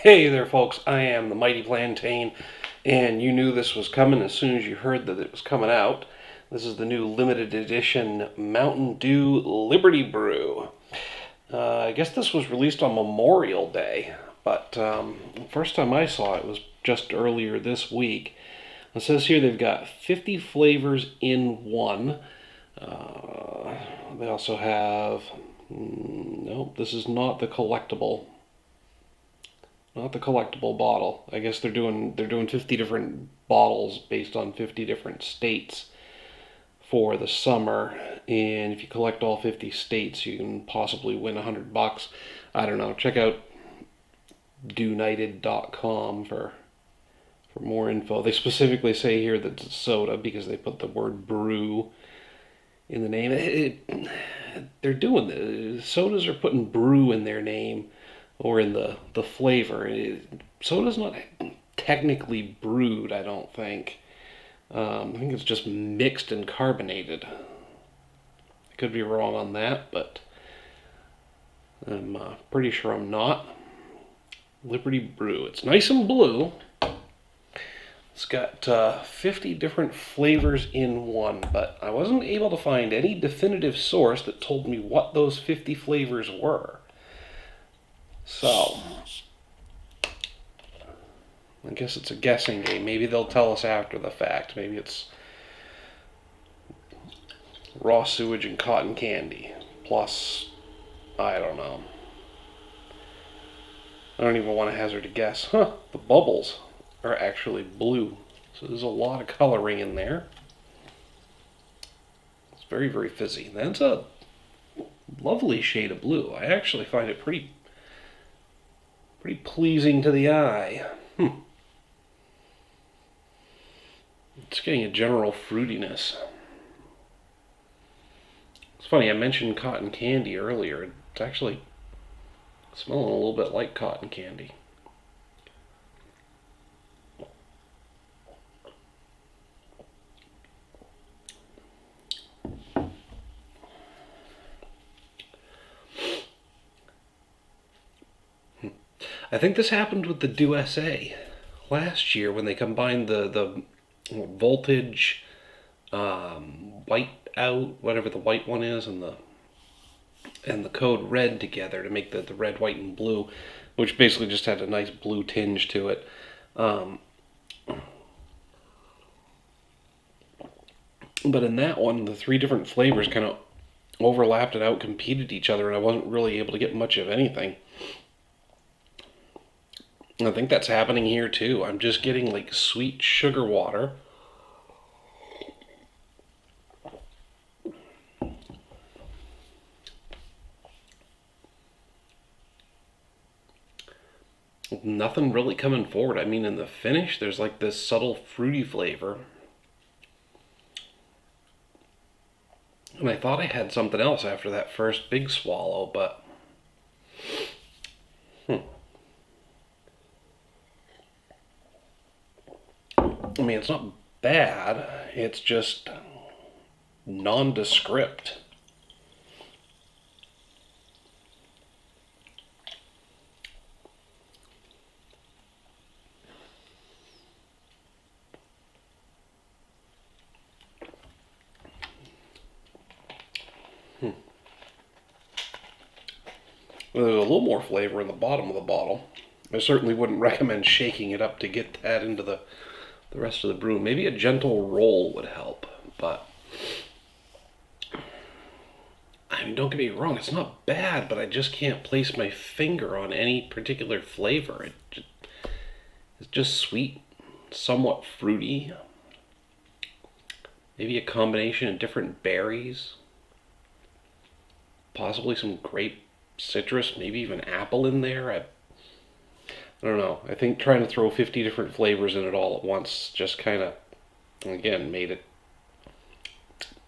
Hey there, folks. I am the Mighty Plantain, and you knew this was coming as soon as you heard that it was coming out. This is the new limited edition Mountain Dew Liberty Brew. I guess this was released on Memorial Day, but the first time I saw it was just earlier this week. It says here they've got 50 flavors in one. They also have, no, this is not the collectible. Not the collectible bottle. I guess they're doing 50 different bottles based on 50 different states for the summer. And if you collect all 50 states, you can possibly win $100. I don't know. Check out dewnited.com for more info. They specifically say here that it's soda because they put the word brew in the name. They're doing this. Sodas are putting brew in their name or in the flavor. Soda's not technically brewed, I don't think. I think it's just mixed and carbonated. I could be wrong on that, but I'm pretty sure I'm not. Liberty Brew. It's nice and blue. It's got 50 different flavors in one, but I wasn't able to find any definitive source that told me what those 50 flavors were. So, I guess it's a guessing game. Maybe they'll tell us after the fact. Maybe it's raw sewage and cotton candy. Plus, I don't know. I don't even want to hazard a guess. The bubbles are actually blue. So there's a lot of coloring in there. It's very, very fizzy. That's a lovely shade of blue. I actually find it pretty pleasing to the eye. It's getting a general fruitiness. It's funny, I mentioned cotton candy earlier. It's actually smelling a little bit like cotton candy. I think this happened with the Dew SA last year when they combined the voltage, white out, whatever the white one is, and the code red together to make the red, white, and blue, which basically just had a nice blue tinge to it. But in that one, the three different flavors kind of overlapped and outcompeted each other, and I wasn't really able to get much of anything. I think that's happening here too. I'm just getting like sweet sugar water. Nothing really coming forward. I mean, in the finish, there's like this subtle fruity flavor. And I thought I had something else after that first big swallow, but I mean, it's not bad. It's just nondescript. There's a little more flavor in the bottom of the bottle. I certainly wouldn't recommend shaking it up to get that into the rest of the brew. Maybe a gentle roll would help, but I mean, don't get me wrong, it's not bad, but I just can't place my finger on any particular flavor. It's just sweet, somewhat fruity, maybe a combination of different berries, possibly some grape, citrus, maybe even apple in there. I don't know. I think trying to throw 50 different flavors in it all at once just kind of, again, made it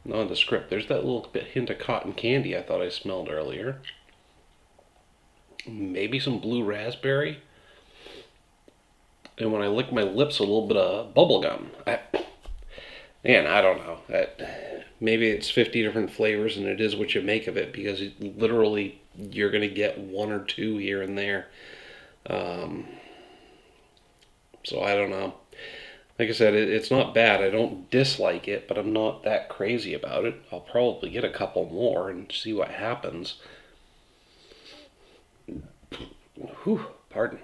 nondescript. There's that little bit hint of cotton candy I thought I smelled earlier. Maybe some blue raspberry. And when I lick my lips, a little bit of bubble gum. Man, I don't know. Maybe it's 50 different flavors and it is what you make of it, because literally you're going to get one or two here and there. So I don't know. Like I said, it's not bad. I don't dislike it, but I'm not that crazy about it. I'll probably get a couple more and see what happens. Whew, pardon.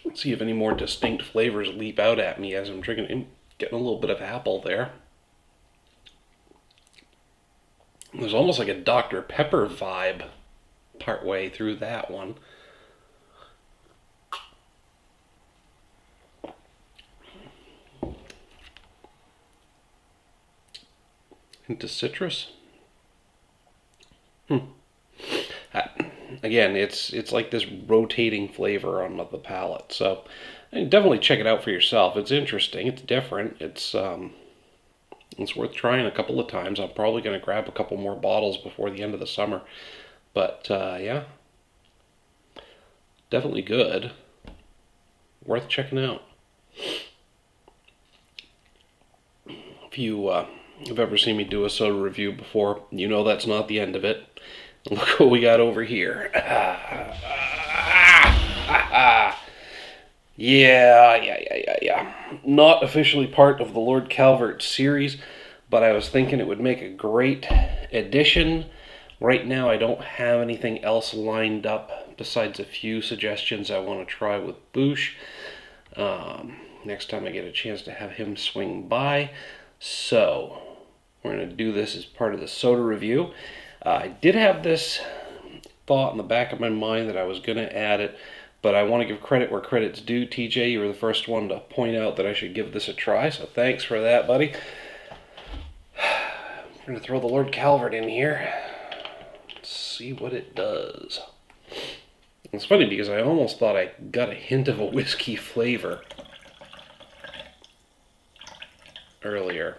Let's see if any more distinct flavors leap out at me as I'm drinking. Getting a little bit of apple there. There's almost like a Dr. Pepper vibe partway through that one. Into citrus. Again, it's like this rotating flavor on the palate. So definitely check it out for yourself. It's interesting. It's different. It's worth trying a couple of times. I'm probably going to grab a couple more bottles before the end of the summer. But yeah, definitely good. Worth checking out. If you have ever seen me do a soda review before, you know that's not the end of it. Look what we got over here. Yeah. Not officially part of the Lord Calvert series, but I was thinking it would make a great addition. Right now I don't have anything else lined up besides a few suggestions I want to try with Boosh. Next time I get a chance to have him swing by. So, we're going to do this as part of the soda review. I did have this thought in the back of my mind that I was going to add it, but I want to give credit where credit's due. TJ, you were the first one to point out that I should give this a try, so thanks for that, buddy. I'm going to throw the Lord Calvert in here. Let's see what it does. It's funny because I almost thought I got a hint of a whiskey flavor earlier.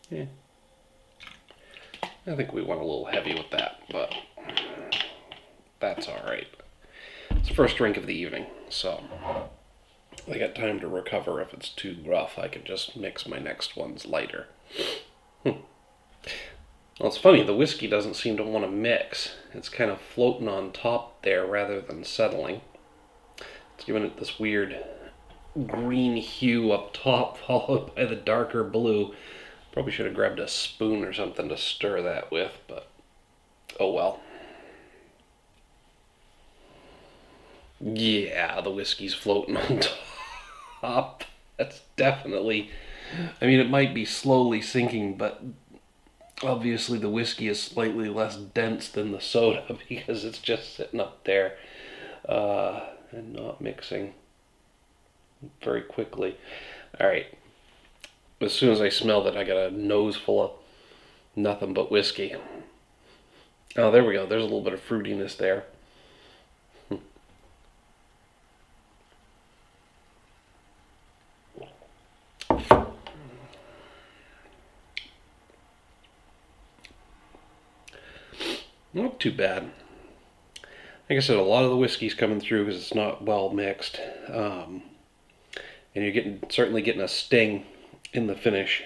Yeah. I think we went a little heavy with that, but that's alright. It's the first drink of the evening, so I got time to recover. If it's too rough, I can just mix my next ones lighter. Well, it's funny, the whiskey doesn't seem to want to mix. It's kind of floating on top there rather than settling. It's giving it this weird green hue up top, followed by the darker blue. Probably should have grabbed a spoon or something to stir that with, but oh well. Yeah, the whiskey's floating on top. That's definitely... I mean, it might be slowly sinking, but obviously the whiskey is slightly less dense than the soda because it's just sitting up there and not mixing very quickly. Alright. As soon as I smelled it, I got a nose full of nothing but whiskey. Oh, there we go. There's a little bit of fruitiness there. Not too bad. Like I said, a lot of the whiskey's coming through because it's not well mixed. And you're certainly getting a sting in the finish.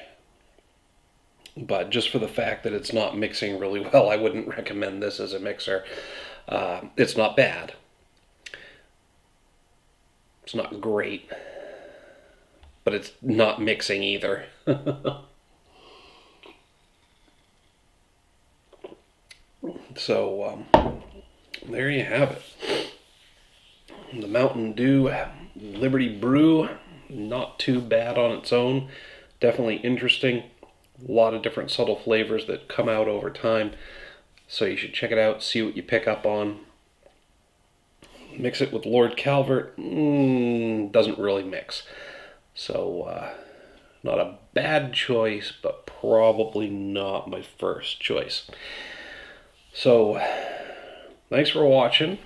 But just for the fact that it's not mixing really well, I wouldn't recommend this as a mixer. It's not bad. It's not great. But it's not mixing either. So, there you have it. The Mountain Dew Liberty Brew, not too bad on its own. Definitely interesting. A lot of different subtle flavors that come out over time. So you should check it out, see what you pick up on. Mix it with Lord Calvert. Doesn't really mix. So, not a bad choice, but probably not my first choice. So, thanks for watching.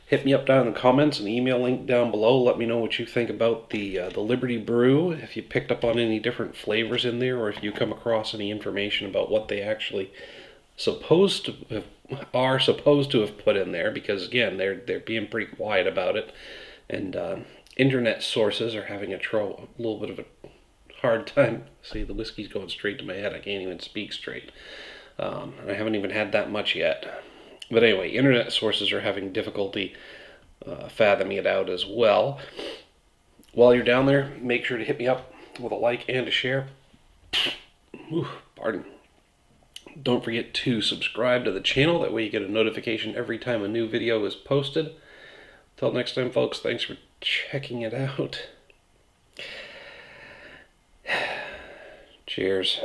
Hit me up down in the comments, an email link down below. Let me know what you think about the Liberty Brew, if you picked up on any different flavors in there, or if you come across any information about what they actually are supposed to have put in there, because again, they're being pretty quiet about it, and internet sources are having a little bit of a hard time. See, the whiskey's going straight to my head. I can't even speak straight. I haven't even had that much yet. But anyway, internet sources are having difficulty fathoming it out as well. While you're down there, make sure to hit me up with a like and a share. Ooh, pardon. Don't forget to subscribe to the channel. That way you get a notification every time a new video is posted. Till next time, folks, thanks for checking it out. Cheers.